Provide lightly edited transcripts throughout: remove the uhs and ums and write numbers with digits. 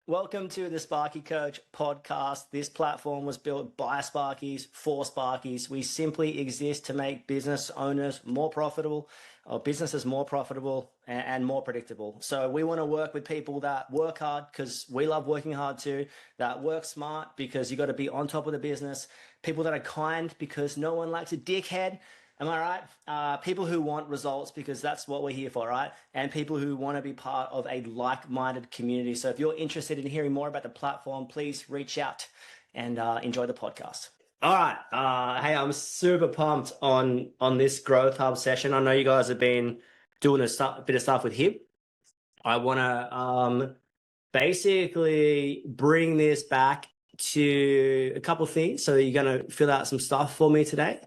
Welcome to the Sparky Coach podcast. This platform was built by Sparkies for Sparkies. We simply exist to make business owners more profitable, or businesses more profitable and more predictable. So we want to work with people that work hard because we love working hard too, that work smart because you got to be on top of the business, people that are kind because no one likes a dickhead. Am I right? People who want results because that's what we're here for, right? And people who want to be part of a like-minded community. So if you're interested in hearing more about the platform, please reach out and enjoy the podcast. All right. Hey, I'm super pumped on this Growth Hub session. I know you guys have been doing a bit of stuff with Hibberd. I want to basically bring this back to a couple of things. So you're going to fill out some stuff for me today.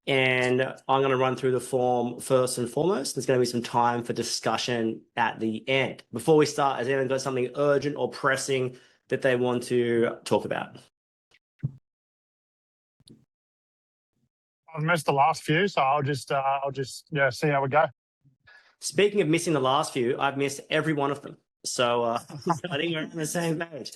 And I'm going to run through the form first and foremost. There's going to be some time for discussion at the end. Before we start, has anyone got something urgent or pressing that they want to talk about? I've missed the last few, so I'll just see how we go. Speaking of missing the last few, I've missed every one of them. So I think we're on the same page.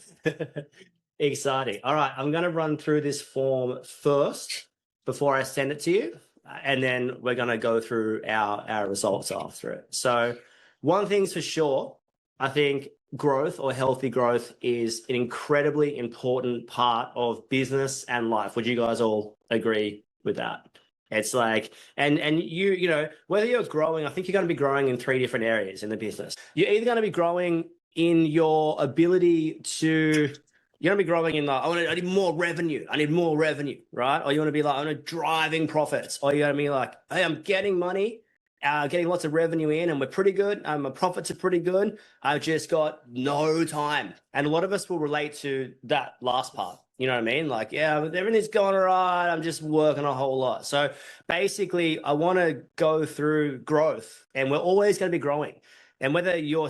Exciting. All right, I'm going to run through this form first before I send it to you, and then we're going to go through our results after it. So one thing's for sure, I think growth or healthy growth is an incredibly important part of business and life. Would you guys all agree with that? It's like, and you know, whether you're growing, I think you're going to be growing in three different areas in the business. You're either going to be growing in your ability to, you're going to be growing in like, I need more revenue. I need more revenue, right? Or you want to be like, I'm driving profits. Or you're going to be like, hey, I'm getting money, getting lots of revenue in, and we're pretty good. My profits are pretty good. I've just got no time. And a lot of us will relate to that last part. You know what I mean? Like, yeah, everything's going all right. I'm just working a whole lot. So basically, I want to go through growth, and we're always going to be growing. And whether you're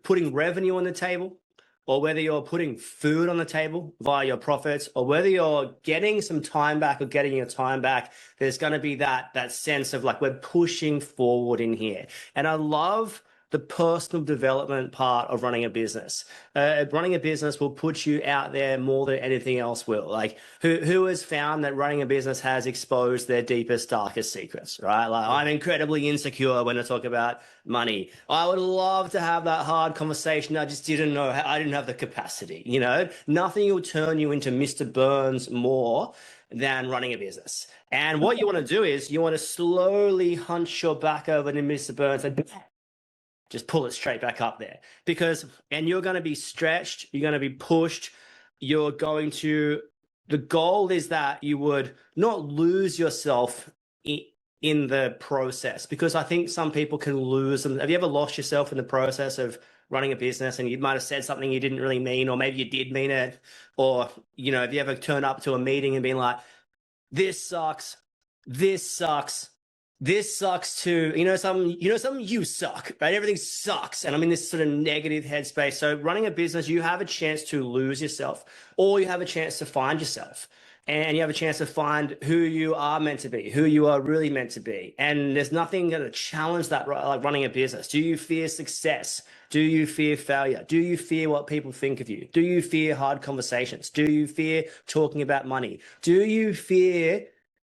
putting revenue on the table, or whether you're putting food on the table via your profits, or whether you're getting some time back or getting your time back, there's going to be that sense of like, we're pushing forward in here. And I love the personal development part of running a business. Running a business will put you out there more than anything else will. Like, who has found that running a business has exposed their deepest, darkest secrets, right? Like, I'm incredibly insecure when I talk about money. I would love to have that hard conversation. I just didn't know. I didn't have the capacity, you know? Nothing will turn you into Mr. Burns more than running a business. And what you want to do is you want to slowly hunch your back over to Mr. Burns and just pull it straight back up there, and you're going to be stretched, you're going to be pushed, the goal is that you would not lose yourself in the process, because I think some people can lose them. Have you ever lost yourself in the process of running a business, and you might have said something you didn't really mean, or maybe you did mean it? Or, you know, have you ever turned up to a meeting and been like, this sucks, this sucks, this sucks too, you suck, right? Everything sucks. And I'm in this sort of negative headspace. So running a business, you have a chance to lose yourself, or you have a chance to find yourself, and you have a chance to find who you are meant to be, who you are really meant to be. And there's nothing going to challenge that, like running a business. Do you fear success? Do you fear failure? Do you fear what people think of you? Do you fear hard conversations? Do you fear talking about money? Do you fear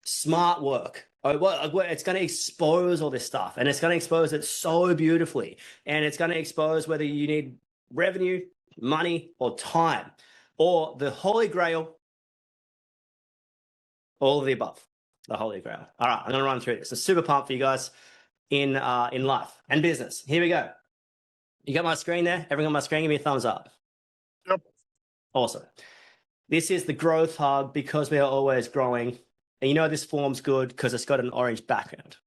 smart work? It's going to expose all this stuff, and it's going to expose it so beautifully. And it's going to expose whether you need revenue, money, or time, or the Holy Grail, all of the above, the Holy Grail. All right, I'm going to run through this. It's super pumped for you guys in life and business. Here we go. You got my screen there? Everyone got my screen? Give me a thumbs up. Yep. Awesome. This is the Growth Hub, because we are always growing. And you know this form's good because it's got an orange background.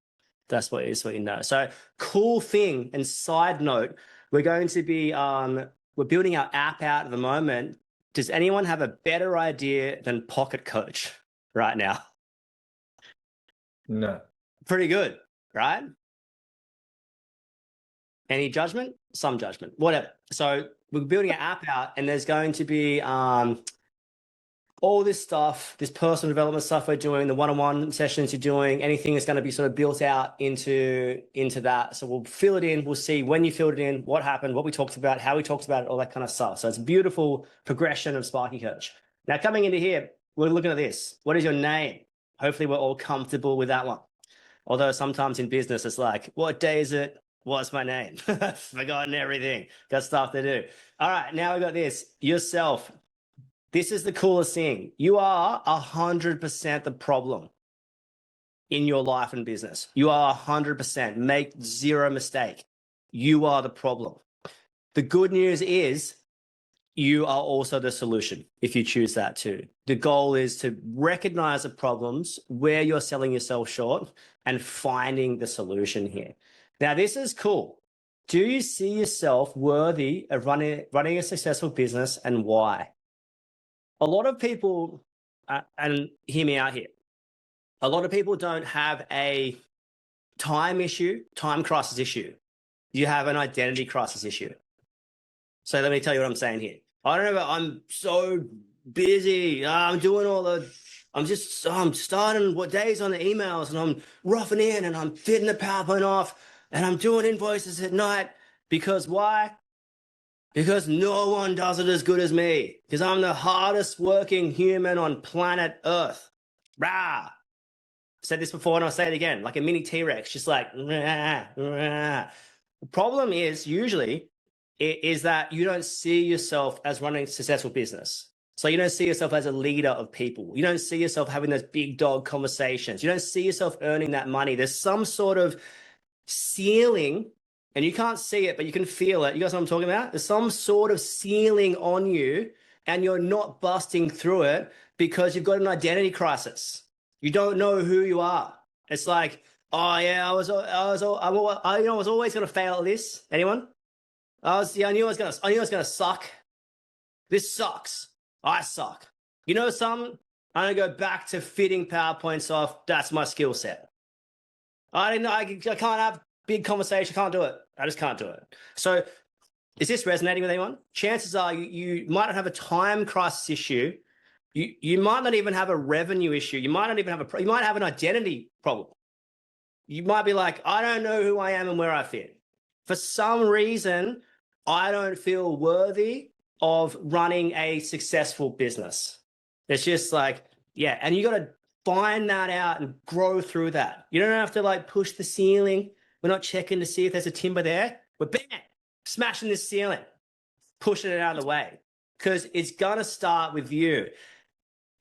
That's what it is, what you know. So cool thing, and side note, we're going to be, we're building our app out at the moment. Does anyone have a better idea than Pocket Coach right now? No. Pretty good, right? Any judgment? Some judgment, whatever. So we're building an app out, and there's going to be, all this stuff, this personal development stuff we're doing, the one-on-one sessions you're doing, anything is going to be sort of built out into that. So we'll fill it in. We'll see when you filled it in, what happened, what we talked about, how we talked about it, all that kind of stuff. So it's a beautiful progression of Sparky Coach. Now, coming into here, we're looking at this. What is your name? Hopefully we're all comfortable with that one. Although sometimes in business, it's like, what day is it? What's my name? Forgotten everything. Got stuff to do. All right, now we got this. Yourself. This is the coolest thing. You are 100% the problem in your life and business. You are 100%. Make zero mistake. You are the problem. The good news is you are also the solution if you choose that too. The goal is to recognize the problems where you're selling yourself short and finding the solution here. Now, this is cool. Do you see yourself worthy of running a successful business, and why? A lot of people, and hear me out here, a lot of people don't have a time crisis issue. You have an identity crisis issue. So let me tell you what I'm saying here. I don't know, but I'm so busy. I'm starting what days on the emails, and I'm roughing in, and I'm fitting the PowerPoint off, and I'm doing invoices at night. Because why? Because no one does it as good as me. Because I'm the hardest working human on planet Earth. Rah! Said this before and I'll say it again, like a mini T-Rex, just like, rah, rah. The problem is usually is that you don't see yourself as running a successful business. So you don't see yourself as a leader of people. You don't see yourself having those big dog conversations. You don't see yourself earning that money. There's some sort of ceiling, and you can't see it, but you can feel it. You guys know what I'm talking about? There's some sort of ceiling on you, and you're not busting through it because you've got an identity crisis. You don't know who you are. It's like, oh yeah, I was always going to fail at this. Anyone? I knew I was going to suck. This sucks. I suck. You know something? I'm going to go back to fitting PowerPoints off. That's my skill set. I can't have big conversation. I can't do it. I just can't do it. So is this resonating with anyone? Chances are you might not have a time crisis issue. You might not even have a revenue issue. You might not even have you might have an identity problem. You might be like, I don't know who I am and where I fit. For some reason, I don't feel worthy of running a successful business. It's just like, yeah. And you got to find that out and grow through that. You don't have to like push the ceiling. We're not checking to see if there's a timber there. We're bang, smashing this ceiling, pushing it out of the way, because it's going to start with you.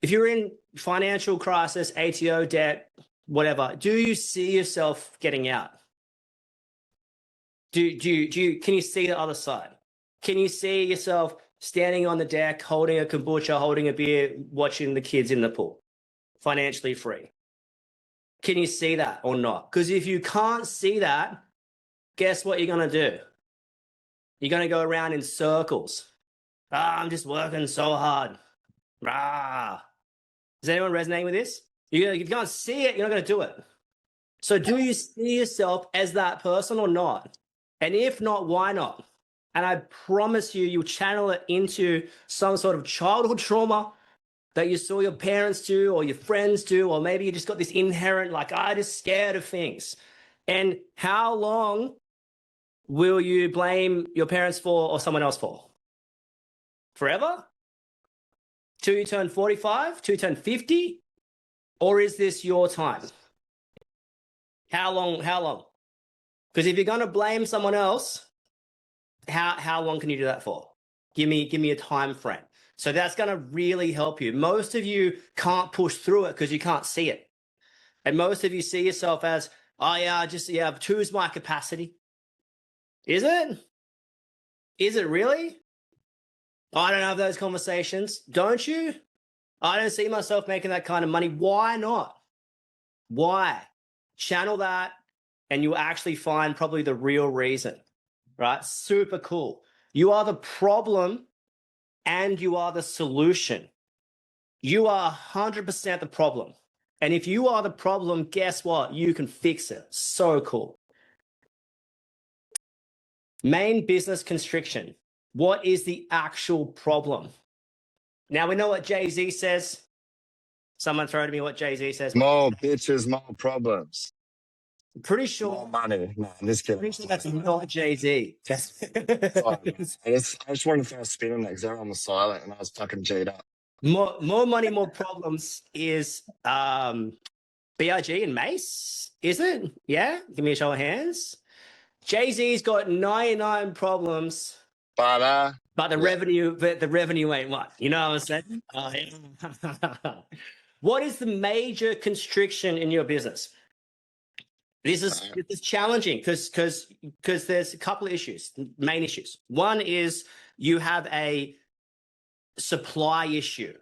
If you're in financial crisis, ATO debt, whatever, do you see yourself getting out? Can you see the other side? Can you see yourself standing on the deck, holding a kombucha, holding a beer, watching the kids in the pool, financially free? Can you see that or not? Because if you can't see that, guess what you're going to do? You're going to go around in circles. I'm just working so hard. Rah. Is anyone resonating with this? If you can't see it, you're not going to do it. So do you see yourself as that person or not? And if not, why not? And I promise you'll channel it into some sort of childhood trauma that you saw your parents do or your friends do, or maybe you just got this inherent, like, I'm just scared of things. And how long will you blame your parents for or someone else for? Forever? Till you turn 45? Till you turn 50? Or is this your time? How long? Because if you're going to blame someone else, how long can you do that for? Give me a time frame. So that's going to really help you. Most of you can't push through it because you can't see it. And most of you see yourself as, oh yeah, two's my capacity. Is it? Is it really? I don't have those conversations. Don't you? I don't see myself making that kind of money. Why not? Why? Channel that and you'll actually find probably the real reason, right? Super cool. You are the problem and you are the solution. You are 100% the problem. And if you are the problem, guess what? You can fix it. So cool. Main business constriction. What is the actual problem? Now we know what Jay-Z says. Someone throw to me what Jay-Z says. More bitches, more problems. I'm pretty More sure. money. No, I'm just kidding. Pretty sure that's not Jay-Z. Sorry, I just wanted to throw a spin on that because everyone was silent and I was fucking G'd up. More money, more problems is BRG and Mace, is it? Yeah, give me a show of hands. Jay-Z's got 99 problems, But the revenue ain't what. You know what I'm saying? What is the major constriction in your business? This is challenging because there's a couple of issues, main issues. One is you have a supply issue.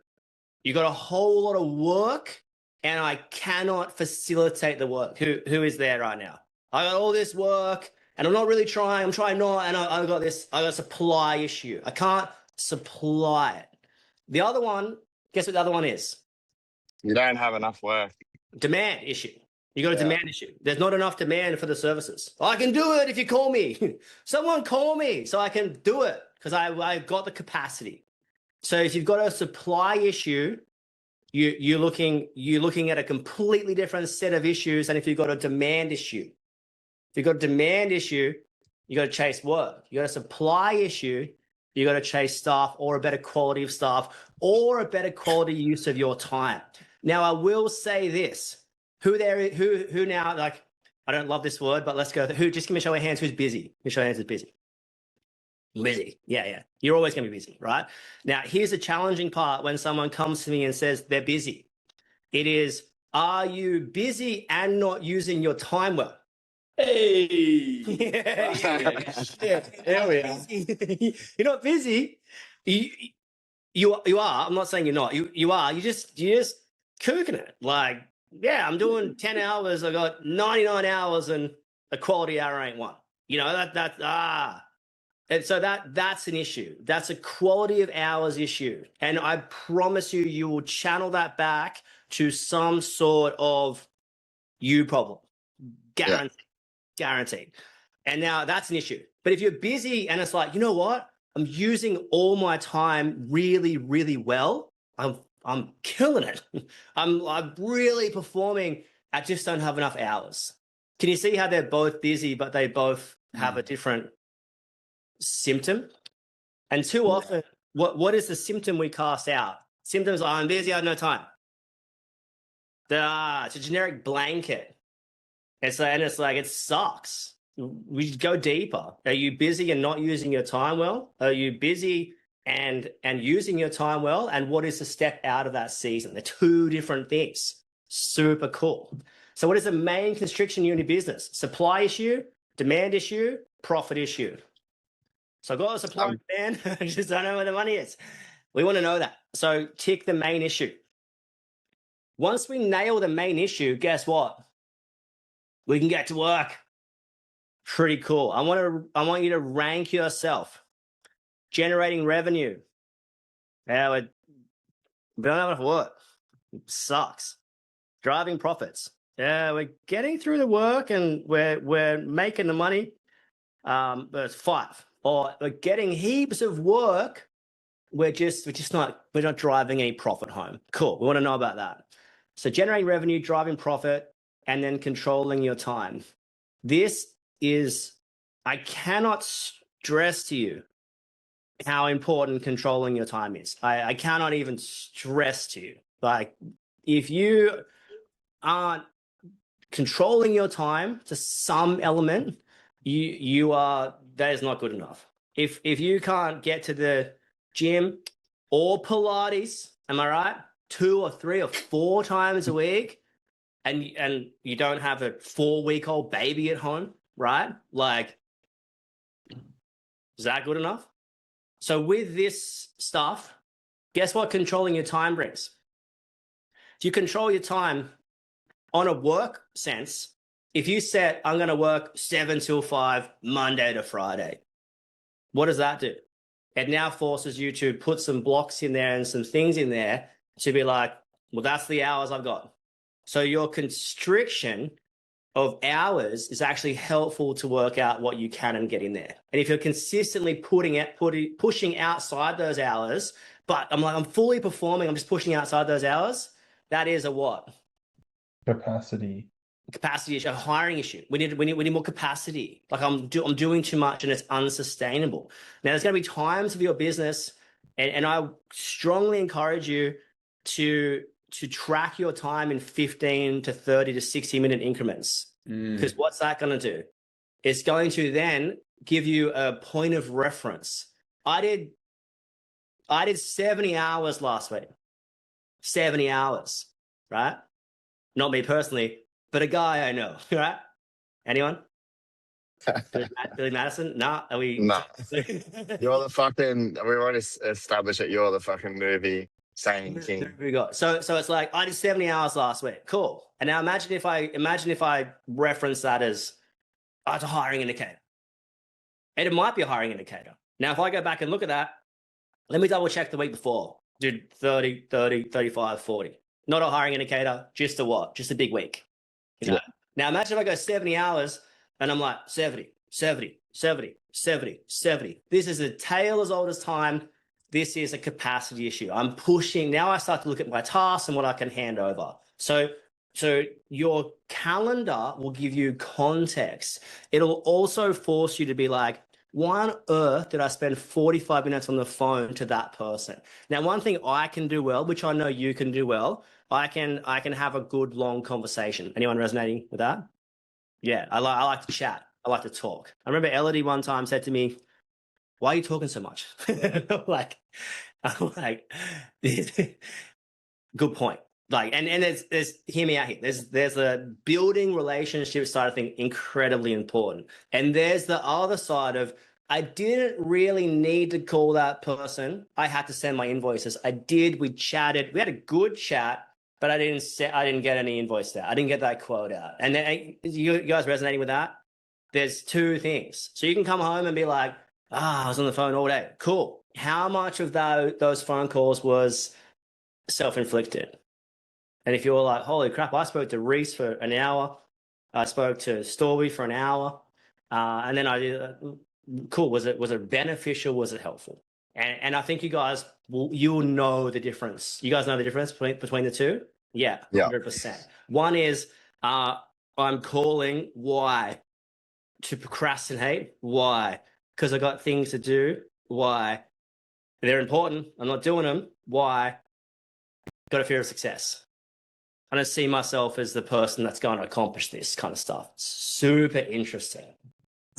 You got a whole lot of work, and I cannot facilitate the work. Who is there right now? I got all this work, and I'm not really trying. I'm trying not, and I got a supply issue. I can't supply it. The other one, guess what the other one is? you don't have enough work. Demand issue. You got a demand issue. There's not enough demand for the services. I can do it if you call me. Someone call me so I can do it because I've got the capacity. So if you've got a supply issue, you're looking at a completely different set of issues than if you've got a demand issue. If you've got a demand issue, you got to chase work. You got a supply issue, you got to chase staff or a better quality of staff or a better quality use of your time. Now, I will say this. Who now, like, I don't love this word, but let's go. Just give me a show of hands who's busy. Give me a show of hands who's busy. Busy. Yeah. You're always going to be busy, right? Now, here's the challenging part when someone comes to me and says they're busy. It is, are you busy and not using your time well? Hey. Yeah. There we are. You're not busy. You are. I'm not saying you're not. You are. You're just cooking it. Like, yeah, I'm doing 10 hours. I got 99 hours and a quality hour ain't one. You know, And so that's an issue. That's a quality of hours issue. And I promise you will guarantee that back to some sort of you problem. Guaranteed. And now that's an issue. But if you're busy and it's like, you know what? I'm using all my time really, really well. I'm killing it. I'm really performing. I just don't have enough hours. Can you see how they're both busy, but they both have a different symptom? And too often, what is the symptom we cast out? Symptoms are, I'm busy, I have no time. It's a generic blanket. It's like it sucks. We go deeper. Are you busy and not using your time well? Are you busy and using your time well? And what is the step out of that season? They're two different things. Super cool. So what is the main constriction in your business? Supply issue, demand issue, profit issue. So I've got a supply and demand. I just don't know where the money is. We want to know that. So tick the main issue. Once we nail the main issue, guess what? We can get to work. Pretty cool. I want you to rank yourself. Generating revenue. Yeah, we don't have enough work. It sucks. Driving profits. Yeah, we're getting through the work and we're making the money. But it's 5. Or we're getting heaps of work. We're not driving any profit home. Cool. We want to know about that. So generating revenue, driving profit, and then controlling your time. This is, I cannot stress to you how important controlling your time is. I cannot even stress to you. Like, if you aren't controlling your time to some element, that is not good enough. If you can't get to the gym or Pilates, am I right? 2 or 3 or 4 times a week, and you don't have a 4-week-old baby at home, right? Like, is that good enough? So with this stuff, guess what controlling your time brings? If you control your time on a work sense, if you set, I'm going to work 7 till 5, Monday to Friday, what does that do? It now forces you to put some blocks in there and some things in there to be like, well, that's the hours I've got. So your constriction of hours is actually helpful to work out what you can and get in there. And if you're consistently pushing outside those hours, but I'm fully performing, I'm just pushing outside those hours, that is a what? Capacity issue, a hiring issue. We need more capacity. Like I'm doing too much and it's unsustainable. Now there's going to be times of your business, and I strongly encourage you to track your time in 15 to 30 to 60-minute increments. Because what's that going to do? It's going to then give you a point of reference. I did 70 hours last week. 70 hours, right? Not me personally, but a guy I know, right? Anyone? Billy Madison? Nah, are we? No. You're the fucking, we already established that you're the fucking movie saying king. We got so it's like I did 70 hours last week. Cool. And now imagine if I reference that as it's a hiring indicator. And it might be a hiring indicator. Now, if I go back and look at that, let me double check the week before. Did 30, 35, 40. Not a hiring indicator, just a what? Just a big week. You know? Yeah. Now imagine if I go 70 hours and I'm like 70, 70, 70, 70, 70. This is a tale as old as time. This is a capacity issue. I'm pushing. Now I start to look at my tasks and what I can hand over. So your calendar will give you context. It'll also force you to be like, why on earth did I spend 45 minutes on the phone to that person? Now, one thing I can do well, which I know you can do well, I can have a good long conversation. Anyone resonating with that? Yeah, I like to chat. I like to talk. I remember Elodie one time said to me, "Why are you talking so much?" I'm like, good point. Like, and there's hear me out here. There's a building relationship side of thing incredibly important. And there's the other side of I didn't really need to call that person. I had to send my invoices. We chatted. We had a good chat, but I didn't get any invoice out. I didn't get that quote out. And then you guys resonating with that? There's two things. So you can come home and be like, I was on the phone all day. Cool. How much of those phone calls was self-inflicted? And if you're like, holy crap, I spoke to Reese for an hour. I spoke to Storby for an hour. And then I did, cool. Was it beneficial? Was it helpful? And I think you guys you'll know the difference. You guys know the difference between the two? Yeah, 100%. One is I'm calling. Why? To procrastinate. Why? Because I got things to do. Why? They're important. I'm not doing them. Why? Got a fear of success. I don't see myself as the person that's going to accomplish this kind of stuff. It's super interesting.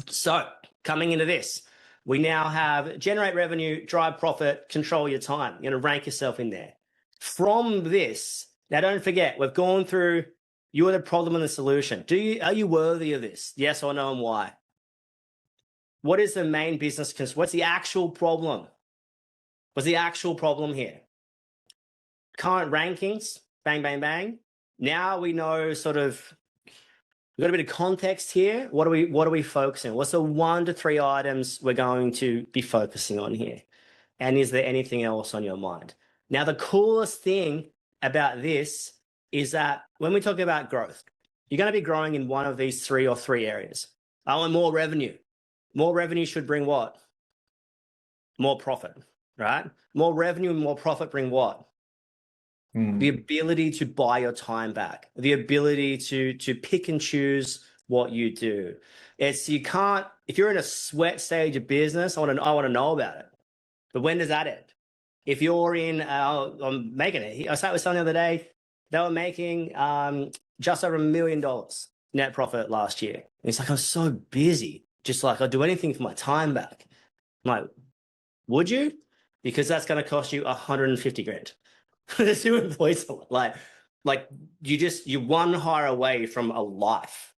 So coming into this, we now have generate revenue, drive profit, control your time. You're going to rank yourself in there. From this, now don't forget, we've gone through, you are the problem and the solution. Are you worthy of this? Yes or no, and why? What is the main business? What's the actual problem? What's the actual problem here? Current rankings, bang, bang, bang. Now we know sort of, we've got a bit of context here. What are we focusing on? What's the 1 to 3 items we're going to be focusing on here? And is there anything else on your mind? Now, the coolest thing about this is that when we talk about growth, you're going to be growing in one of these three areas. I want more revenue. More revenue should bring what? More profit, right? More revenue and more profit bring what? The ability to buy your time back, the ability to pick and choose what you do. You can't, if you're in a sweat stage of business, I want to know about it. But when does that end? If you're in, I'm making it. I sat with someone the other day, they were making just over $1 million net profit last year. And it's like, I'm so busy, just like I'll do anything for my time back. I'm like, would you? Because that's going to cost you 150 grand. There's 2 employees. Like you're one hire away from a life.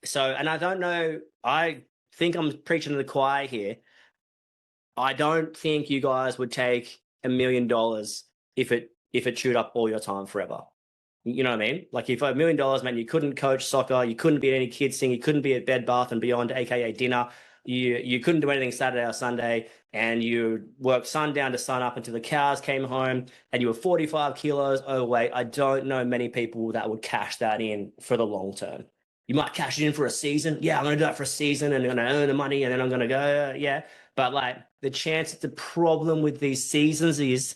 So, and I don't know, I think I'm preaching to the choir here. I don't think you guys would take $1 million if it chewed up all your time forever. You know what I mean? Like if $1 million meant you couldn't coach soccer, you couldn't be at any kids thing, you couldn't be at Bed Bath and Beyond, aka dinner, you couldn't do anything Saturday or Sunday, and you worked sundown to sun up until the cows came home, and you were 45 kilos overweight. I don't know many people that would cash that in for the long term. You might cash it in for a season. Yeah, I'm going to do that for a season and I'm going to earn the money and then I'm going to go, yeah. But like the chance, the problem with these seasons is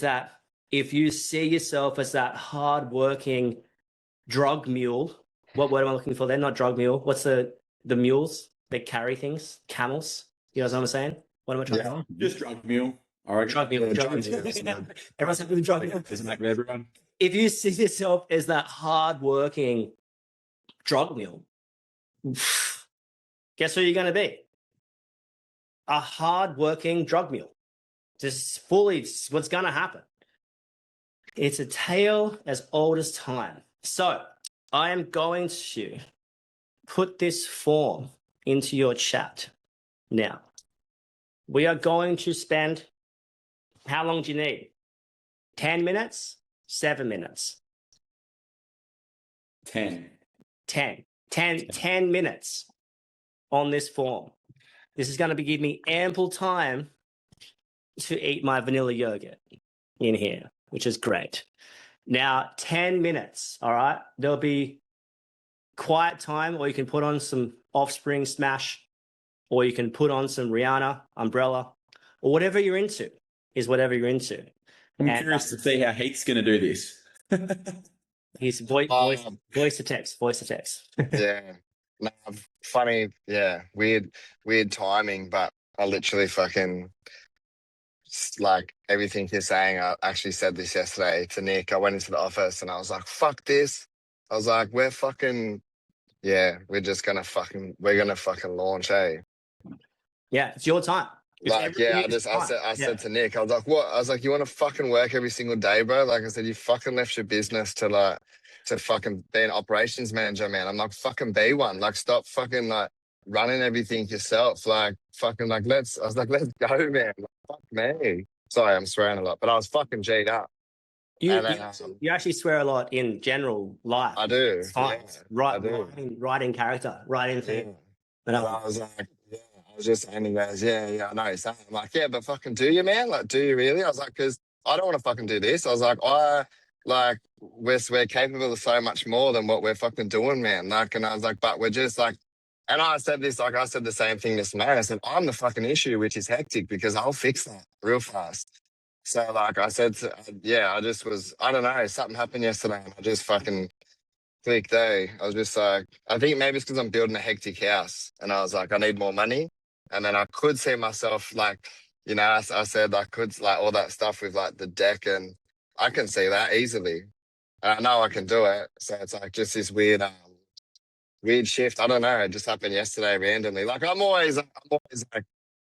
that if you see yourself as that hardworking drug mule, what word am I looking for? They're not drug mule. What's the mules that carry things? Camels. You know what I'm saying? What am I trying to say? Just drug mule. All right. Drug mule. Yeah, Drug drug mule. mule. Everyone's having a drug mule. Doesn't that for everyone? If you see yourself as that hardworking drug mule, guess who you're going to be? A hardworking drug mule. Just fully what's going to happen. It's a tale as old as time. So I am going to put this form into your chat now. We are going to spend, how long do you need? 10 minutes? 7 minutes? 10. 10 minutes on this form. This is going to give me ample time to eat my vanilla yogurt in here, which is great. Now, 10 minutes, all right? There'll be quiet time, or you can put on some Offspring Smash, or you can put on some Rihanna, Umbrella, or whatever you're into is whatever you're into. I'm And, curious to see how Heath's going to do this. He's voice to text. Yeah. No, funny. Yeah. Weird timing, but I literally fucking like everything you're saying. I actually said this yesterday to Nick. I went into the office and I was like, fuck this. I was like, we're fucking, yeah, we're going to fucking launch, eh? Yeah, it's your time. Like, yeah, I said to Nick, I was like, what? I was like, you want to fucking work every single day, bro? Like I said, you fucking left your business to fucking be an operations manager, man. I'm like, fucking be one. Like, stop fucking like running everything yourself. Like, fucking like, let's go, man. Like, fuck me. Sorry, I'm swearing a lot, but I was fucking G'd up. You actually swear a lot in general life. I do. It's fine. Yeah, Writing character, writing thing. Yeah. But I was like, yeah, I was just saying, he goes, yeah, I know you're saying. I'm like, yeah, but fucking do you, man? Like, do you really? I was like, because I don't want to fucking do this. I was like, we're capable of so much more than what we're fucking doing, man. Like, and I was like, but we're just like, and I said this, like, I said the same thing this man. I said, I'm the fucking issue, which is hectic because I'll fix that real fast. So, like, I said, I don't know, something happened yesterday and I just fucking clicked, eh? I was just like, I think maybe it's because I'm building a hectic house and I was like, I need more money. And then I could see myself like, you know, I said I could like all that stuff with like the deck and I can see that easily. And I know I can do it. So it's like just this weird shift. I don't know. It just happened yesterday randomly. Like I'm always like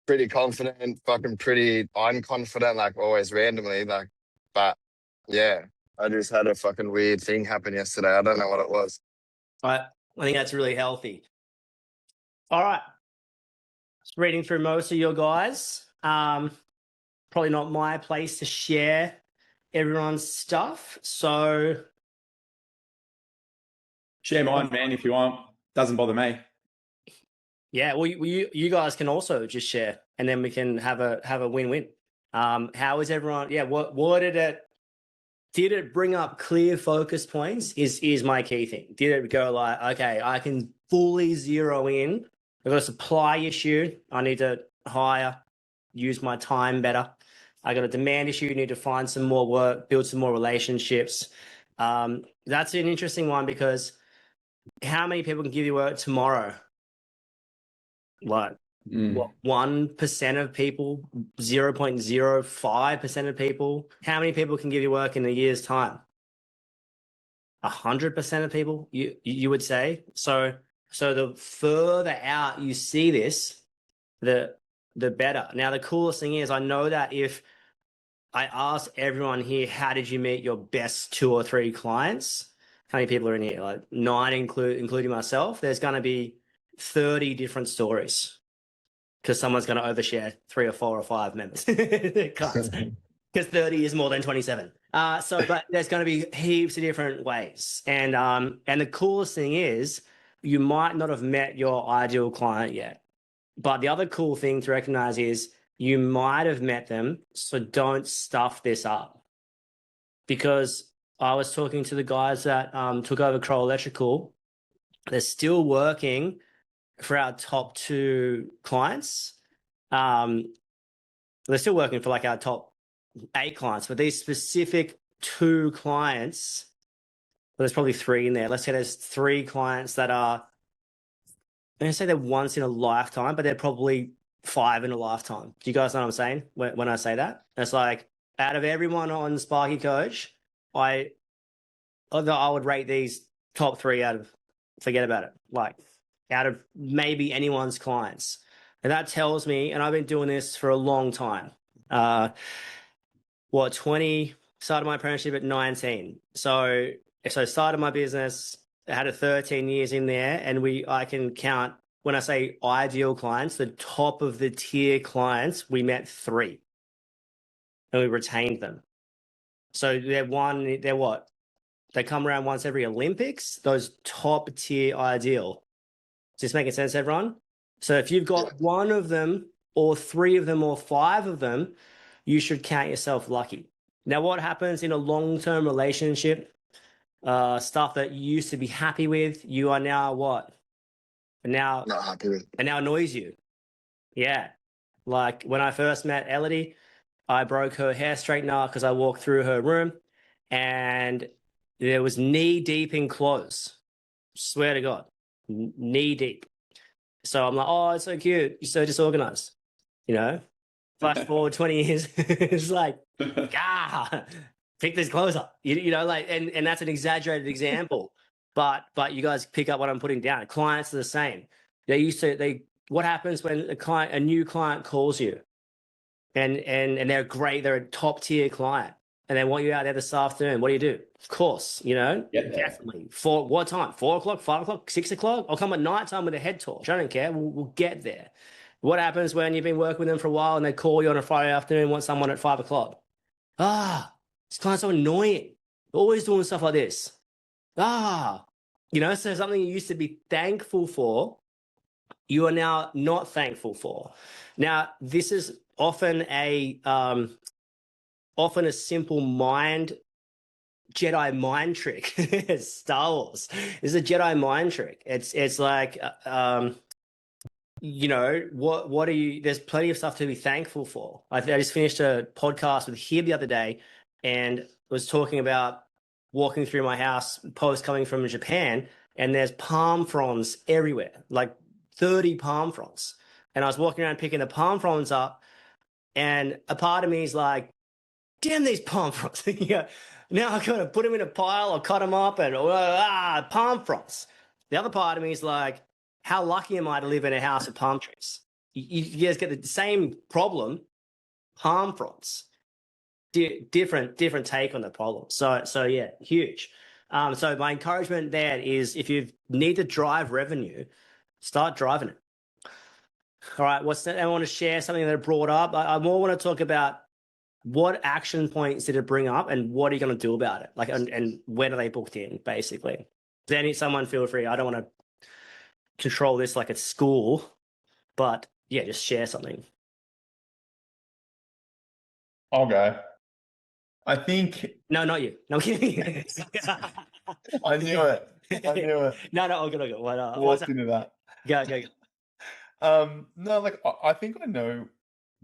pretty confident, fucking pretty unconfident, like always randomly. Like, but yeah, I just had a fucking weird thing happen yesterday. I don't know what it was. I think that's really healthy. All right. Just reading through most of your guys. Probably not my place to share everyone's stuff. So Share mine, man, if you want. Doesn't bother me. yeah, well, you guys can also just share, and then we can have a win-win. How is everyone? Yeah, what did it bring up clear focus points? Is my key thing. Did it go like, okay, I can fully zero in. I've got a supply issue. I need to use my time better. I got a demand issue. Need to find some more work, build some more relationships. That's an interesting one because how many people can give you work tomorrow? Like, what, 1% of people, 0.05% of people? How many people can give you work in a year's time? 100% of people, you would say. So the further out you see this, the better. Now, the coolest thing is I know that if I ask everyone here, how did you meet your best 2 or 3 clients? How many people are in here? Like 9, including myself. There's going to be 30 different stories because someone's going to overshare 3 or 4 or 5 members. Because 30 is more than 27. But there's going to be heaps of different ways. And the coolest thing is you might not have met your ideal client yet. But the other cool thing to recognize is you might have met them, so don't stuff this up. Because I was talking to the guys that took over Crowe Electrical they're still working for our top 2 clients. They're still working for like our top 8 clients, but these specific 2 clients, well, there's probably 3 in there. Let's say there's 3 clients that are, I'm going to say they're once in a lifetime, but they're probably 5 in a lifetime. Do you guys know what I'm saying when I say that? It's like out of everyone on Sparky Coach, I would rate these top 3 out of, forget about it, like out of maybe anyone's clients. And that tells me, and I've been doing this for a long time. 20, started my apprenticeship at 19. So I started my business, I had a 13 years in there, and I can count, when I say ideal clients, the top of the tier clients, we met 3 and we retained them. So they're what? They come around once every Olympics, those top tier ideal. Is this making sense, everyone? So if you've got 1 of them or 3 of them or 5 of them, you should count yourself lucky. Now, what happens in a long-term relationship, stuff that you used to be happy with, you are now what? And now Not happy with. and now annoys you. Yeah. Like when I first met Elodie, I broke her hair straightener because I walked through her room and there was knee deep in clothes. Swear to God, knee deep. So I'm like, oh, it's so cute. You're so disorganized. Flash forward 20 years. It's like, pick these clothes up. Like, and that's an exaggerated example. But you guys pick up what I'm putting down. Clients are the same. What happens when a new client calls you and they're great, they're a top tier client and they want you out there this afternoon? What do? Of course, definitely. For what time? 4 o'clock, 5 o'clock, 6 o'clock? I'll come at night time with a head torch. I don't care. We'll get there. What happens when you've been working with them for a while and they call you on a Friday afternoon, want someone at 5 o'clock? This client's so annoying. Always doing stuff like this. So something you used to be thankful for, you are now not thankful for. Now, this is often a simple Jedi mind trick. Star Wars. This is a Jedi mind trick. It's like, what are you? There's plenty of stuff to be thankful for. I just finished a podcast with Hibberd the other day, and was talking about walking through my house post coming from Japan, and there's palm fronds everywhere, like 30 palm fronds. And I was walking around picking the palm fronds up, and a part of me is like, damn these palm fronds. Now I've got to put them in a pile or cut them up and palm fronds. The other part of me is like, how lucky am I to live in a house with palm trees? You guys get the same problem, palm fronds. Different take on the problem. So yeah, huge. So my encouragement there is, if you need to drive revenue, start driving it. All right, I want to share something that I brought up. I more want to talk about what action points did it bring up and what are you going to do about it? Like, and when are they booked in, basically? Then someone feel free. I don't want to control this like it's school, but yeah, just share something. I'll go. I think. No, not you. No, I'm kidding. I knew it. No, I'll go. What? Walked into that. Go. No, like I think I know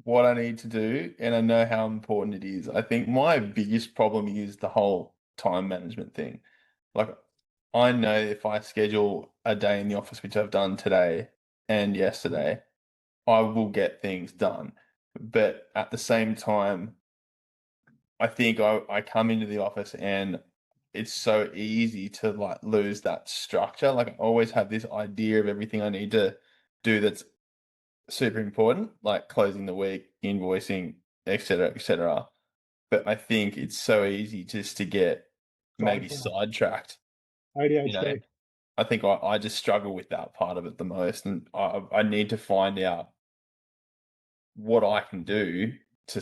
what I need to do, and I know how important it is. I think my biggest problem is the whole time management thing. Like, I know if I schedule a day in the office, which I've done today and yesterday, I will get things done. But at the same time, I think I come into the office and it's so easy to like lose that structure. Like, I always have this idea of everything I need to do that's super important, like closing the week, invoicing, etc. But I think it's so easy just to get maybe sidetracked. ADHD. I think I just struggle with that part of it the most, and I need to find out what I can do to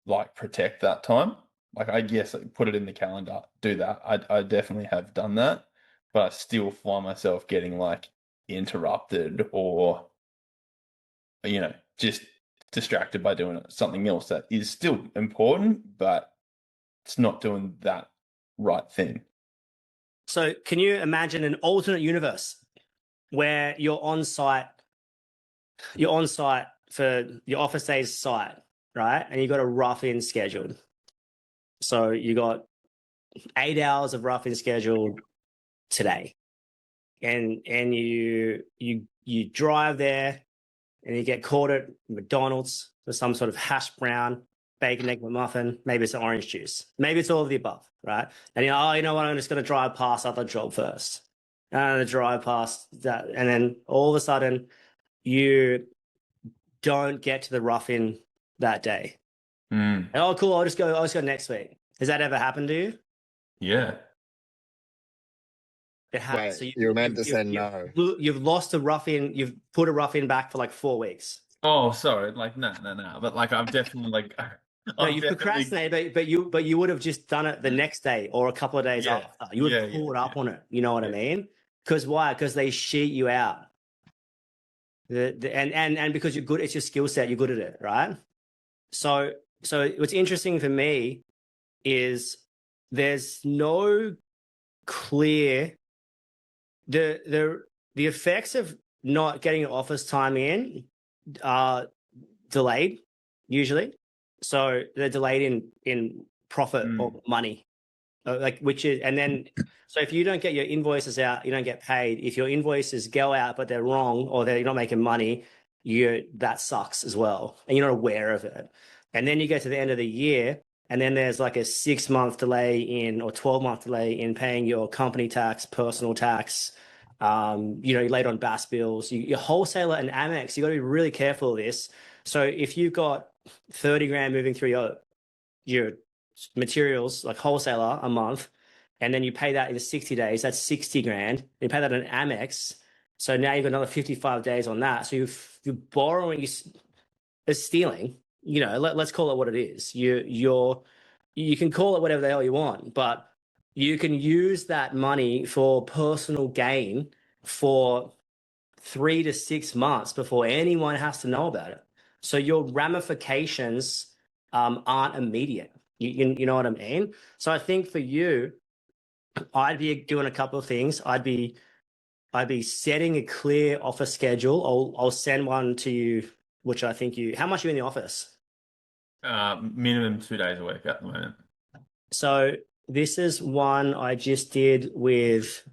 like protect that time. Like, I guess put it in the calendar, do that. I definitely have done that, but I still find myself getting like interrupted or just distracted by doing something else that is still important, but it's not doing that right thing. So can you imagine an alternate universe? where you're on site for your office day's site, right? And you got a rough-in scheduled. So you got 8 hours of rough-in scheduled today. And you drive there and you get caught at McDonald's for some sort of hash brown, bacon egg McMuffin, maybe it's an orange juice, maybe it's all of the above, right? And you're, oh, you know what, I'm just going to drive past other job first. And I'm going to drive past that. And then all of a sudden, you don't get to the rough-in that day. Mm. Oh, cool, I'll just go next week. Has that ever happened to you? Yeah. It happens. Wait, So you were meant to say no. You've lost a rough-in, you've put a rough-in back for like 4 weeks. Oh, sorry. Like, no. But like, I've definitely like. No, you procrastinated, but you would have just done it the next day or a couple of days after. You would have pulled up on it. You know what I mean? Because why? Because they sheet you out. And because you're good, it's your skill set. You're good at it, right? So what's interesting for me is there's no clear the effects of not getting office time in are delayed usually. So they're delayed in profit or money, which is, and then, so if you don't get your invoices out, you don't get paid. If your invoices go out, but they're wrong or they're not making money, that sucks as well. And you're not aware of it. And then you get to the end of the year and then there's like a 6-month delay or 12-month delay in paying your company tax, personal tax. You're late on BAS bills, your wholesaler and Amex, you got to be really careful of this. So if you've got 30 grand moving through your materials, like wholesaler, a month, and then you pay that in 60 days, that's 60 grand. You pay that in Amex. So now you've got another 55 days on that. So you're borrowing, is stealing, let's call it what it is. You can call it whatever the hell you want, but you can use that money for personal gain for 3 to 6 months before anyone has to know about it. So your ramifications aren't immediate. You know what I mean? So I think for you, I'd be doing a couple of things. I'd be setting a clear office schedule. I'll send one to you, which I think how much are you in the office? Minimum 2 days a week at the moment. So this is one I just did with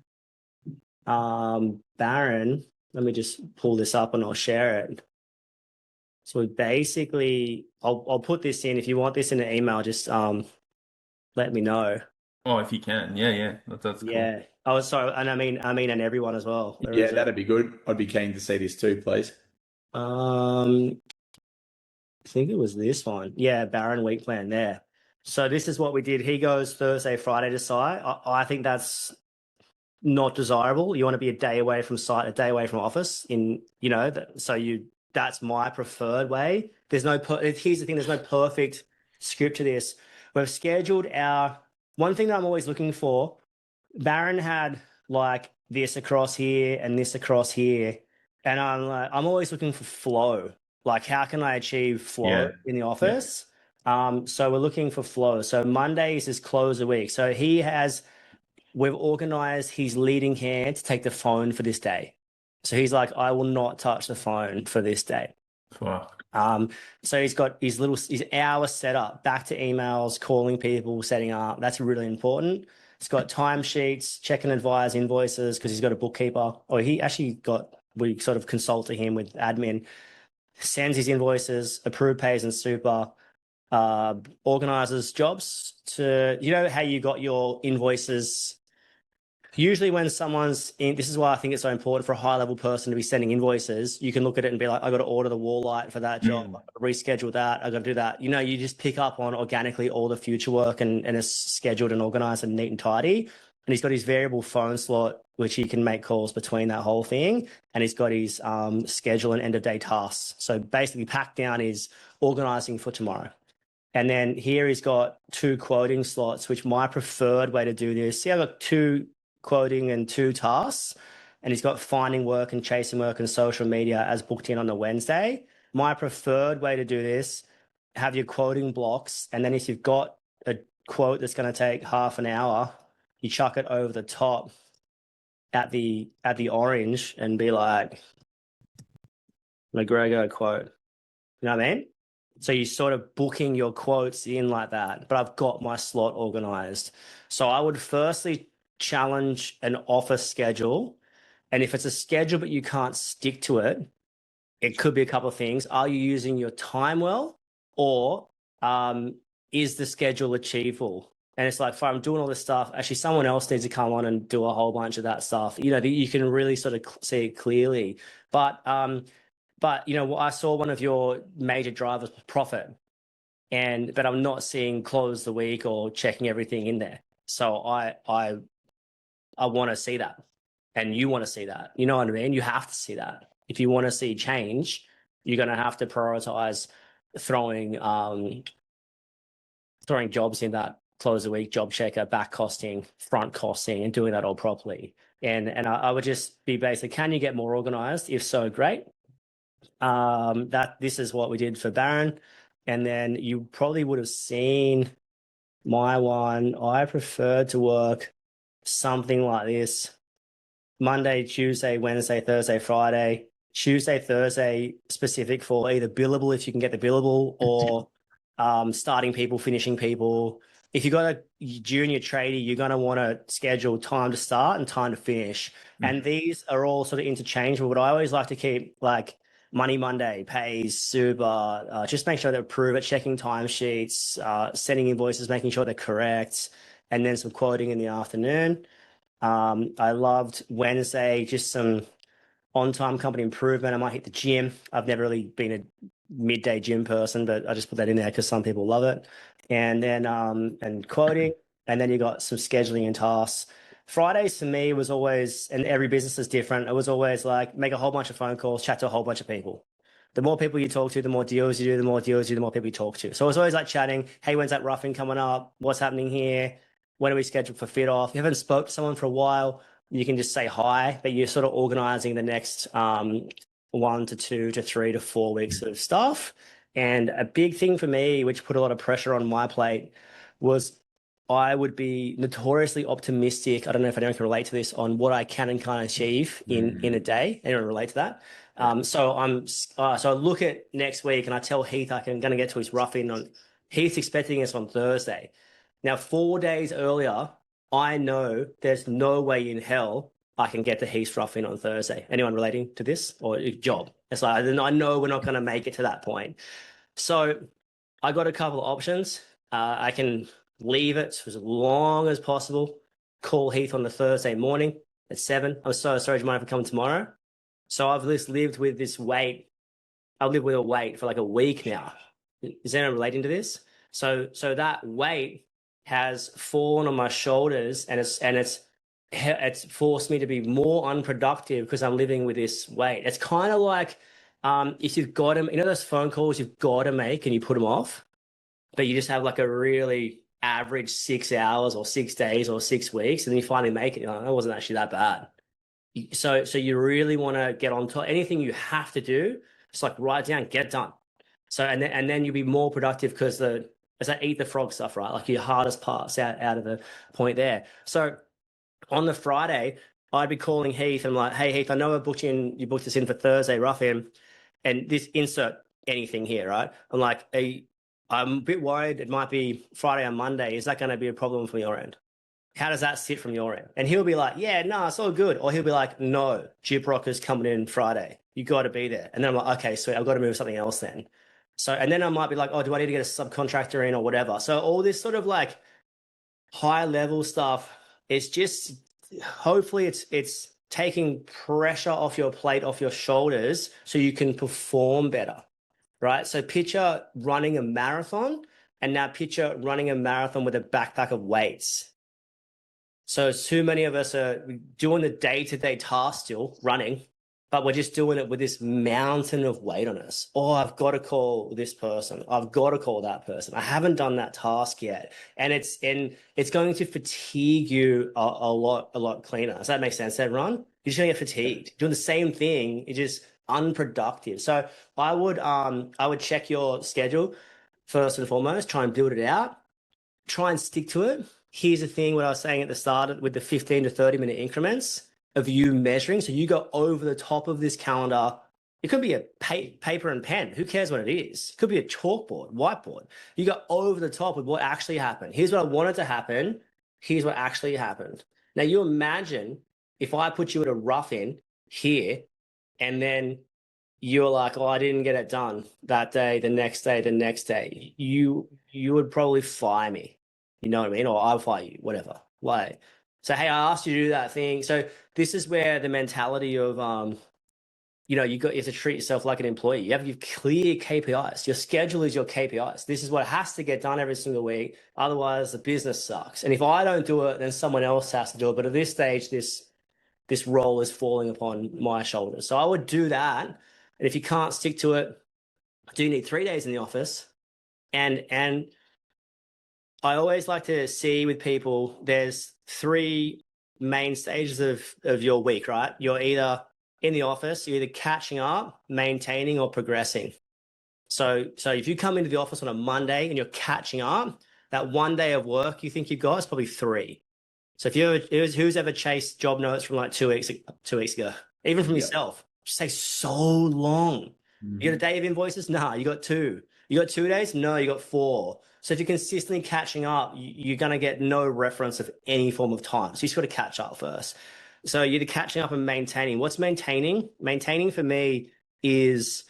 Baron. Let me just pull this up and I'll share it. So basically, I'll put this in. If you want this in an email, just let me know. Oh, if you can, yeah, that's cool. Yeah. Oh, sorry, and I mean, and everyone as well. Yeah, that'd be good. I'd be keen to see this too, please. I think it was this one. Yeah, Baron week plan there. So this is what we did. He goes Thursday, Friday to site. I think that's not desirable. You want to be a day away from site, a day away from office. That's my preferred way. Here's the thing. There's no perfect script to this. We've scheduled one thing that I'm always looking for. Baron had like this across here and this across here. And I'm always looking for flow. Like, how can I achieve flow in the office? Yeah. So we're looking for flow. So Mondays is close a week. So we've organized his leading hand to take the phone for this day. So he's like, I will not touch the phone for this day. Wow. So he's got his hour set up, back to emails, calling people, setting up. That's really important. He's got timesheets, check and advise invoices because he's got a bookkeeper. Or we sort of consult to him with admin, sends his invoices, approved pays and super, organizes jobs to, how you got your invoices. Usually when someone's in, this is why I think it's so important for a high-level person to be sending invoices. You can look at it and be like, I got to order the wall light for that job, I got to reschedule that, I got to do that. You just pick up on organically all the future work and it's scheduled and organized and neat and tidy. And he's got his variable phone slot, which he can make calls between that whole thing. And he's got his schedule and end-of-day tasks. So basically packed down is organizing for tomorrow. And then here he's got 2 quoting slots, which my preferred way to do this. See, I've got 2 quoting and 2 tasks, and he's got finding work and chasing work and social media as booked in on the Wednesday. My preferred way to do this, have your quoting blocks, and then if you've got a quote that's going to take half an hour, you chuck it over the top at the orange and be like, McGregor quote. You know what I mean? So you're sort of booking your quotes in like that, but I've got my slot organized. So I would firstly challenge an office schedule. And if it's a schedule but you can't stick to it, it could be a couple of things. Are you using your time well, or is the schedule achievable? And it's like, if I'm doing all this stuff, actually someone else needs to come on and do a whole bunch of that stuff. You know, you can really sort of see it clearly. But you know, I saw one of your major drivers profit, but I'm not seeing close the week or checking everything in there. So I want to see that, and you want to see that. You know what I mean? You have to see that. If you want to see change, you're going to have to prioritize throwing jobs in that close the week, job checker, back costing, front costing, and doing that all properly. And I would just be basically, can you get more organized? If so, great. This is what we did for Baron. And then you probably would have seen my one. I prefer to work something like this: Monday, Tuesday, Wednesday, Thursday, Friday. Tuesday, Thursday specific for either billable, if you can get the billable, or starting people, finishing people. If you've got a junior tradie, you're going to want to schedule time to start and time to finish. And these are all sort of interchangeable, but I always like to keep like Money Monday, pays, super, just make sure they approve it, checking timesheets, sending invoices, making sure they're correct, and then some quoting in the afternoon. I loved Wednesday, just some on-time company improvement. I might hit the gym. I've never really been a midday gym person, but I just put that in there because some people love it. And then and quoting, and then you got some scheduling and tasks. Fridays for me was always, and every business is different, it was always like make a whole bunch of phone calls, chat to a whole bunch of people. The more people you talk to, the more deals you do, the more people you talk to. So it was always like chatting, hey, when's that roughing coming up? What's happening here? When are we scheduled for fit off? If you haven't spoke to someone for a while, you can just say hi, but you're sort of organizing the next 1 to 2 to 3 to 4 weeks of stuff. And a big thing for me, which put a lot of pressure on my plate, was I would be notoriously optimistic. I don't know if anyone can relate to this, on what I can and can't achieve in a day. Anyone relate to that? So I look at next week and I tell Heath I'm going to get to his roughing on. Heath's expecting us on Thursday. Now, 4 days earlier, I know there's no way in hell I can get to Heath's roughing on Thursday. Anyone relating to this or job? It's like, I know we're not going to make it to that point. So I got a couple of options. I can leave it for as long as possible, call Heath on the Thursday morning at 7. I'm so sorry, do you mind if I come tomorrow? So I've just lived with this weight. I've lived with a weight for like a week now. Is anyone relating to this? So that weight has fallen on my shoulders, and it's forced me to be more unproductive because I'm living with this weight. It's kind of like if you've got them, you know, those phone calls you've got to make and you put them off, but you just have like a really average 6 hours or 6 days or 6 weeks, and then you finally make it. That wasn't actually that bad. So you really want to get on top. Anything you have to do, just like write down, get it done. So and then you'll be more productive because it's that eat the frog stuff, right? Like your hardest parts out of the point there. So on the Friday, I'd be calling Heath and I'm like, hey Heath, I know you booked us in for Thursday rough-in, and this insert anything here, right? I'm like, I'm a bit worried it might be Friday or Monday. Is that going to be a problem from your end? How does that sit from your end? And he'll be like, yeah, no, it's all good. Or he'll be like, no, Gyprock is coming in Friday. You got to be there. And then I'm like, okay, sweet, I've got to move something else then. So, and then I might be like, oh, do I need to get a subcontractor in or whatever? So all this sort of like high level stuff, it's just, hopefully it's taking pressure off your plate, off your shoulders, so you can perform better, right? So picture running a marathon, and now picture running a marathon with a backpack of weights. So too many of us are doing the day-to-day task still, running, but we're just doing it with this mountain of weight on us. Oh, I've got to call this person. I've got to call that person. I haven't done that task yet. And it's going to fatigue you a lot cleaner. Does that make sense, everyone? You're just going to get fatigued. Doing the same thing is just unproductive. So I would check your schedule first and foremost, try and build it out, try and stick to it. Here's the thing, what I was saying at the start with the 15 to 30 minute increments. of you measuring. So you go over the top of this calendar. It could be a paper and pen. Who cares what it is? It could be a chalkboard, whiteboard. You go over the top with what actually happened. Here's what I wanted to happen. Here's what actually happened. Now you imagine if I put you at a rough-in here, and then you're like, oh, I didn't get it done that day, the next day, the next day. You would probably fire me. You know what I mean? Or I'll fire you, whatever. Like, so, hey, I asked you to do that thing. So this is where the mentality of, you have to treat yourself like an employee. You have your clear KPIs. Your schedule is your KPIs. This is what has to get done every single week. Otherwise, the business sucks. And if I don't do it, then someone else has to do it. But at this stage, this role is falling upon my shoulders. So I would do that. And if you can't stick to it, I do need 3 days in the office. And I always like to see with people, there's 3 main stages of your week, right? You're either in the office, you're either catching up, maintaining, or progressing. So if you come into the office on a Monday and you're catching up, that 1 day of work you think you've got is probably 3. So who's ever chased job notes from like 2 weeks ago, even from yourself, just takes so long. You got a day of invoices? Nah, you got 2. You got 2 days? No, you got 4. So if you're consistently catching up, you're going to get no reference of any form of time. So you just got to catch up first. So you're catching up and maintaining. What's maintaining? Maintaining for me is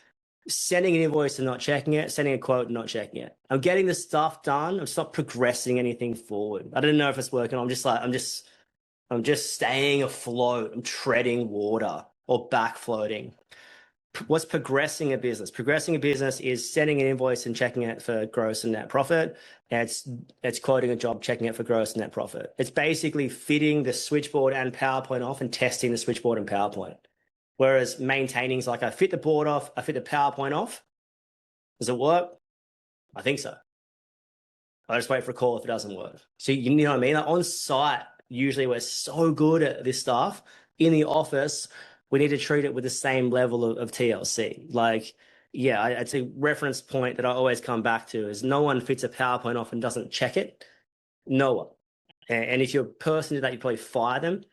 sending an invoice and not checking it, sending a quote and not checking it. I'm getting the stuff done. I'm just not progressing anything forward. I don't know if it's working. I'm just staying afloat. I'm treading water or back floating. What's progressing a business? Progressing a business is sending an invoice and checking it for gross and net profit. It's quoting a job, checking it for gross and net profit. It's basically fitting the switchboard and PowerPoint off and testing the switchboard and PowerPoint. Whereas maintaining is like, I fit the board off, I fit the PowerPoint off. Does it work? I think so. I just wait for a call if it doesn't work. So you know what I mean? Like on site, usually we're so good at this stuff. In the office, we need to treat it with the same level of TLC. Like, yeah, it's a reference point that I always come back to is no one fits a PowerPoint off and doesn't check it. No one. And if you're a person to that, you probably fire them.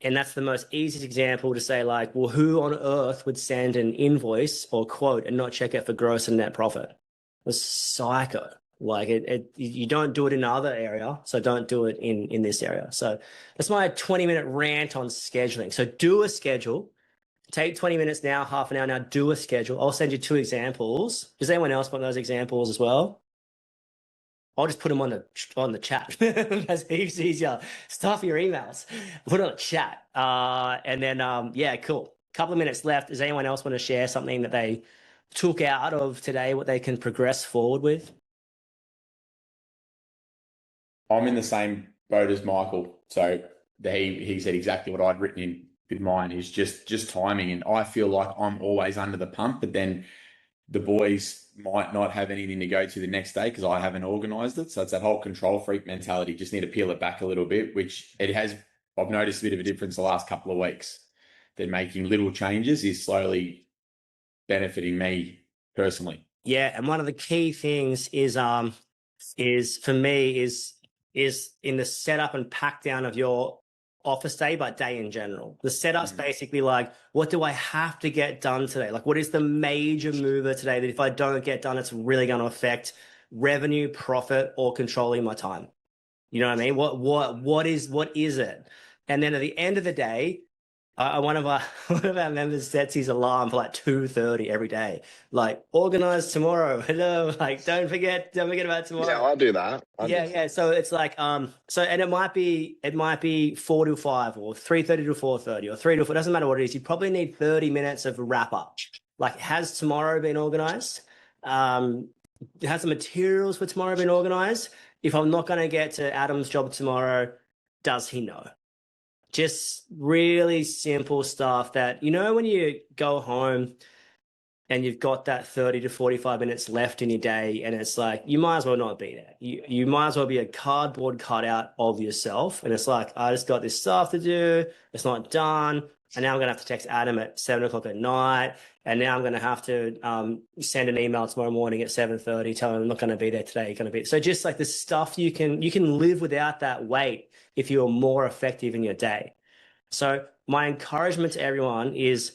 And that's the most easiest example to say like, well, who on earth would send an invoice or quote and not check it for gross and net profit? It's psycho. Like you don't do it in another area, so don't do it in this area. So that's my 20-minute rant on scheduling. So do a schedule. Take 20 minutes now, half an hour now, do a schedule. I'll send you 2 examples. Does anyone else want those examples as well? I'll just put them on the chat. That's heaps easier. Stuff your emails. Put it on the chat. And then, yeah, cool. Couple of minutes left. Does anyone else want to share something that they took out of today, what they can progress forward with? I'm in the same boat as Michael. So he said exactly what I'd written in with mine is just timing. And I feel like I'm always under the pump, but then the boys might not have anything to go to the next day because I haven't organised it. So it's that whole control freak mentality. Just need to peel it back a little bit, which it has. I've noticed a bit of a difference the last couple of weeks. That making little changes is slowly benefiting me personally. Yeah, and one of the key things is for me is in the setup and pack down of your office day, but day in general. The setup's basically like, what do I have to get done today? Like, what is the major mover today that if I don't get done, it's really going to affect revenue, profit, or controlling my time? You know what I mean? What is it? And then at the end of the day, one of our members sets his alarm for like 2:30 every day. Like, organize tomorrow. Hello. Like, don't forget about tomorrow. Yeah, I'll do that. Yeah. So it's like, and it might be 4 to 5 or 3:30 to 4:30 or 3 to 4. Doesn't matter what it is. You probably need 30 minutes of wrap up. Like, has tomorrow been organized? Has the materials for tomorrow been organized? If I'm not going to get to Adam's job tomorrow, does he know? Just really simple stuff that, when you go home and you've got that 30 to 45 minutes left in your day and it's like, you might as well not be there. You might as well be a cardboard cutout of yourself. And it's like, I just got this stuff to do. It's not done. And now I'm going to have to text Adam at 7:00 at night. And now I'm going to have to send an email tomorrow morning at 7:30, tell him I'm not going to be there today. You're going to be. So just like the stuff you can live without that weight if you're more effective in your day. So my encouragement to everyone is,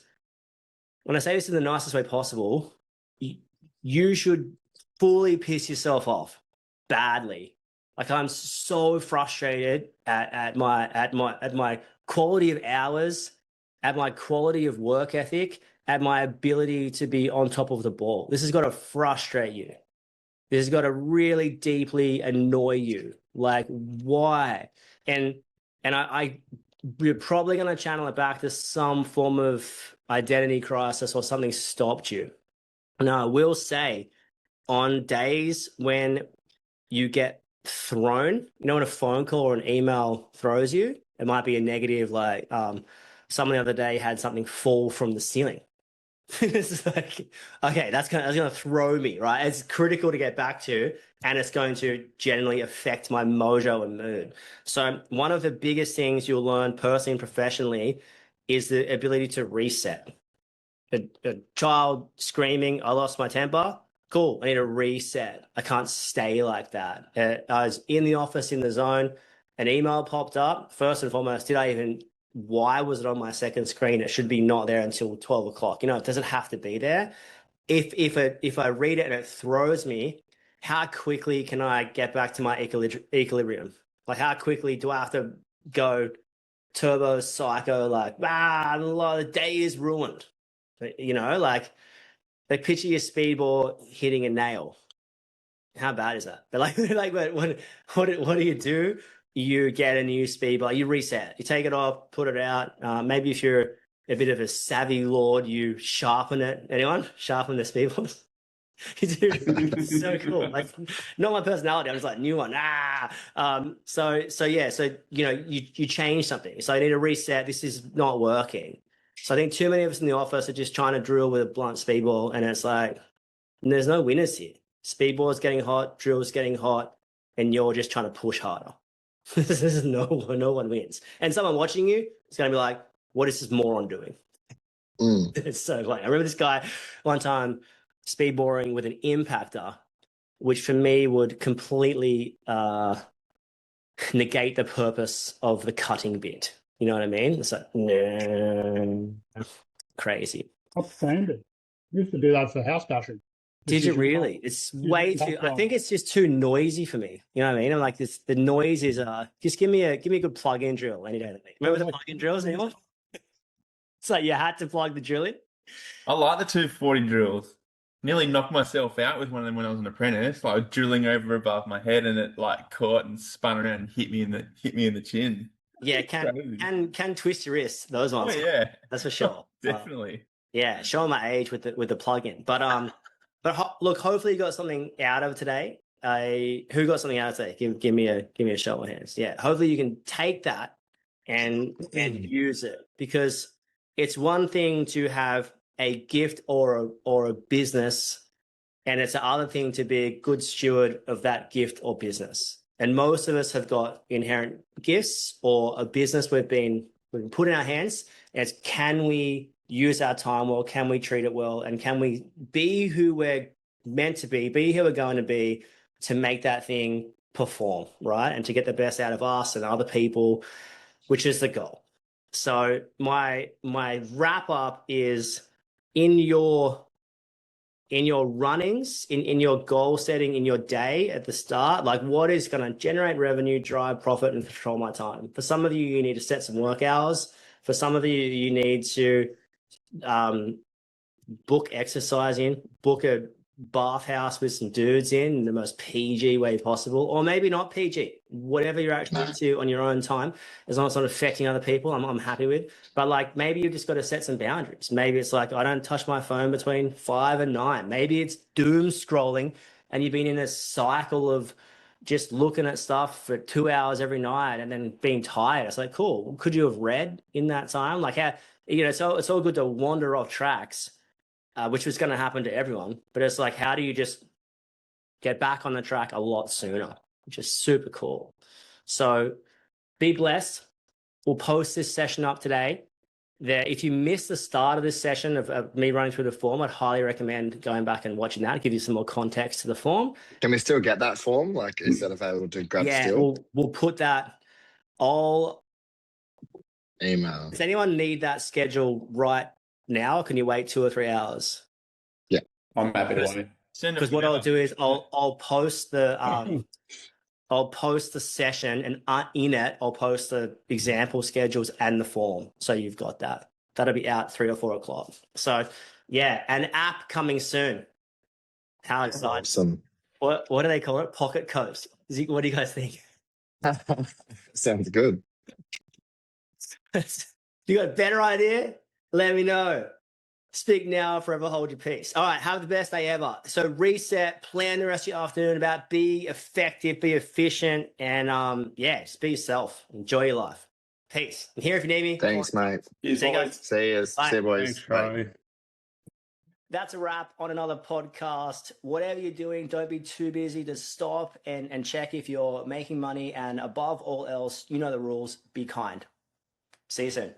when I say this in the nicest way possible, you should fully piss yourself off badly. Like, I'm so frustrated at my quality of hours, at my quality of work ethic, at my ability to be on top of the ball. This has got to frustrate you. This has got to really deeply annoy you. Like, why? And you're probably going to channel it back to some form of identity crisis or something stopped you. Now, I will say, on days when you get thrown, when a phone call or an email throws you, it might be a negative, like someone the other day had something fall from the ceiling. It's like, okay, that's gonna throw me, right? It's critical to get back to, and it's going to generally affect my mojo and mood. So one of the biggest things you'll learn personally and professionally is the ability to reset. A child screaming, I lost my temper. Cool, I need to reset. I can't stay like that. I was in the office in the zone, an email popped up. First and foremost, why was it on my second screen? It should be not there until 12 o'clock. It doesn't have to be there. If I read it and it throws me, how quickly can I get back to my equilibrium? Like, how quickly do I have to go turbo psycho? Like, the day is ruined. Like picture your speedball hitting a nail. How bad is that? But what do you do? You get a new speedball, you reset, you take it off, put it out. Maybe if you're a bit of a savvy lord, you sharpen it. Anyone sharpen the speedballs? It's so cool. Like, not my personality. I'm just like, new one. So you change something. So I need to reset. This is not working. So I think too many of us in the office are just trying to drill with a blunt speedball, and it's like, there's no winners here. Speedball is getting hot, drill is getting hot, and you're just trying to push harder. This is no one wins. And someone watching you is going to be like, what is this moron doing? It's so funny. I remember this guy one time speedballing with an impactor, which for me would completely negate the purpose of the cutting bit. You know what I mean? It's like, no, crazy. What's standard? We used to do that for house bashing. Did you really? It's way too. I think it's just too noisy for me. You know what I mean? I'm like, this. The noise is. Just give me a good plug-in drill any day of the week. Remember the plug-in drills, anyone? It's like you had to plug the drill in. I like the 240 drills. Nearly knocked myself out with one of them when I was an apprentice. Like, drilling over above my head, and it like caught and spun around and hit me in the chin. Yeah, can twist your wrist. Those ones. Oh yeah, that's for sure. Definitely. Yeah, showing my age with the plug-in, but look, hopefully you got something out of today. Who got something out of today? Give me a show of hands. Yeah, hopefully you can take that and use it, because it's one thing to have a gift or a business, and it's the other thing to be a good steward of that gift or business. And most of us have got inherent gifts or a business we've been put in our hands. And it's, can we use our time well? Can we treat it well? And can we be who we're meant to be who we're going to be, to make that thing perform, right? And to get the best out of us and other people, which is the goal. So my wrap up is, in your runnings, in your goal setting, in your day at the start, like, what is going to generate revenue, drive profit, and control my time? For some of you, you need to set some work hours. For some of you, you need to book exercise in, book a bathhouse with some dudes in the most PG way possible, or maybe not PG, whatever you're actually into on your own time, as long as it's not affecting other people, I'm happy with. But like, maybe you've just got to set some boundaries. Maybe it's like, I don't touch my phone between 5 and 9. Maybe it's doom scrolling and you've been in a cycle of just looking at stuff for 2 hours every night and then being tired. It's like, cool, could you have read in that time? Like, how, so it's all good to wander off tracks, which was going to happen to everyone. But it's like, how do you just get back on the track a lot sooner, which is super cool. So be blessed. We'll post this session up today. If you missed the start of this session of me running through the form, I'd highly recommend going back and watching that, give you some more context to the form. Can we still get that form? Like, is that available to grab still? We'll put that all. email. Does anyone need that schedule right now? Or can you wait 2 or 3 hours? I'm happy to wait. Send it Because what I'll whenever. do is I'll post the I'll post the session, and in it I'll post the example schedules and the form, so you've got that. That'll be out 3 or 4 o'clock. So yeah, an app coming soon. How exciting! Awesome. What do they call it? Pocket Coach. What do you guys think? Sounds good. You got a better idea? Let me know. Speak now, forever hold your peace. All right, have the best day ever. So reset, plan the rest of your afternoon about be effective, be efficient, and yeah, just be yourself. Enjoy your life. Peace. I'm here if you need me. Thanks, mate. See you guys. See you. Bye. See you, boys. Thanks, Bye. Crowe. That's a wrap on another podcast. Whatever you're doing, don't be too busy to stop and check if you're making money. And above all else, you know the rules. Be kind. See you soon.